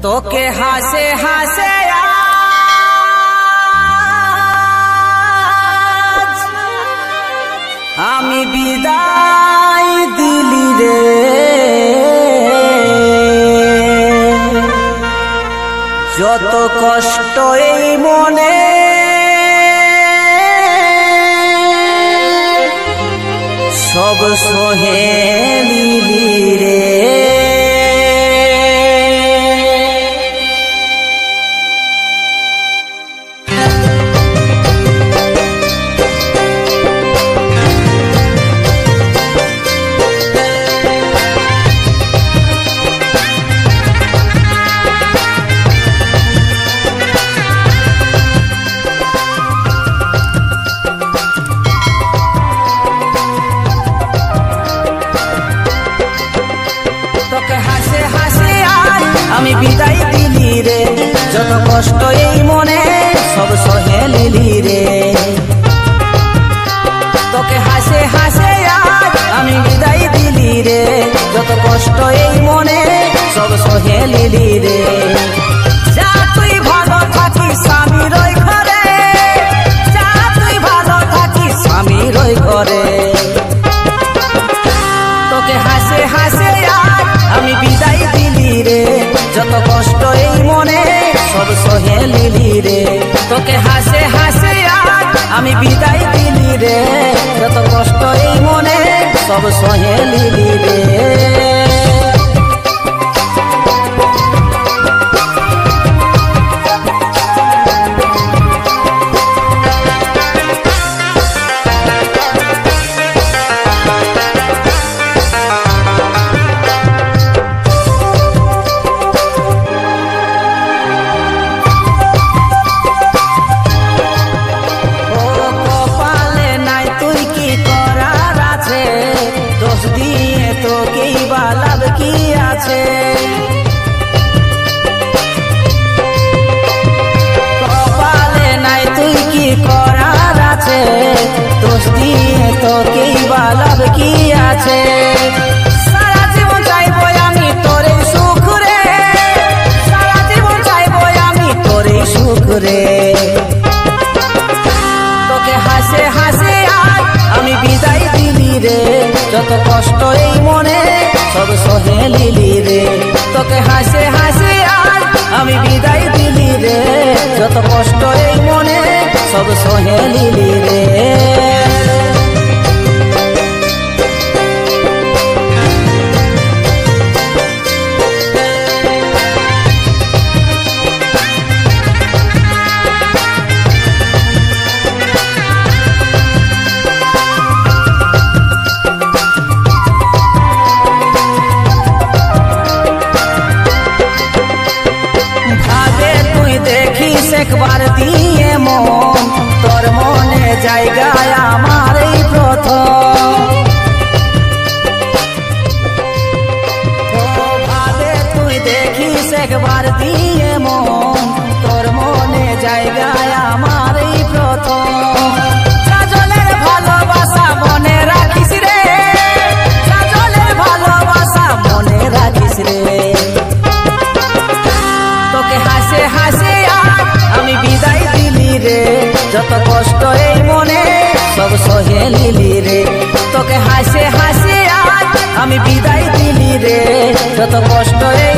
তোকে হাসে হাসে আমি বিদায় দিলি রে, যত কষ্ট এই মনে সব সহে নিলি রে। আমি বিদায় দিলি রে, যত কষ্ট এই মনে সব সহে নিলি রে। তোকে হাসে হাসে আমি বিদায় দিলি রে, যত কষ্ট এই মনে সব সহে নিলি রে। যা তুই ভালো থাকিস স্বামীর ওই ঘরে, যা তুই ভালো থাকিস স্বামীর ওই ঘরে। তোকে হাসে হাসে আমি বিদায় দিলি রে, যত কষ্ট এই মনে সব সহে নিলি রে। তোকে হাসে হাসে আমি বিদায় দিলি রে, যত কষ্ট এই মনে সব সহে নিলি রে। কপালে নাই তুই কি করার আছে, দোষ দিয়ে তোকেই বা লাভ কি আছে। সারা জীবন চাইবো আমি তোরে সুখ রে, সারা জীবন চাইবো আমি তোরে সুখ রে। তোকে হাসে হাসে আমি বিদায় দিলি রে, যত কষ্ট এই মনে সব সহে নিলি রে। তোকে হাসে হাসে আমি বিদায় দিলি রে, যত কষ্ট এই মনে সব সহে নিলি রে। একবার দিয়ে মন তোর মনে জায়গায় আমার এই প্রথম, ভাবে তুই দেখিস একবার দিয়ে মন তোর মনে জায়গায় আমার এই প্রথম। কাজলের ভালোবাসা মনে রাখিস রে, কাজলের ভালোবাসা মনে রাখিস রে। তোকে হাসে হাসে আমি বিদায় দিলি রে, যত কষ্ট এই মনে সব সহে নিলি রে। তোকে হাসে হাসে আমি বিদায় দিলি রে, যত কষ্ট এই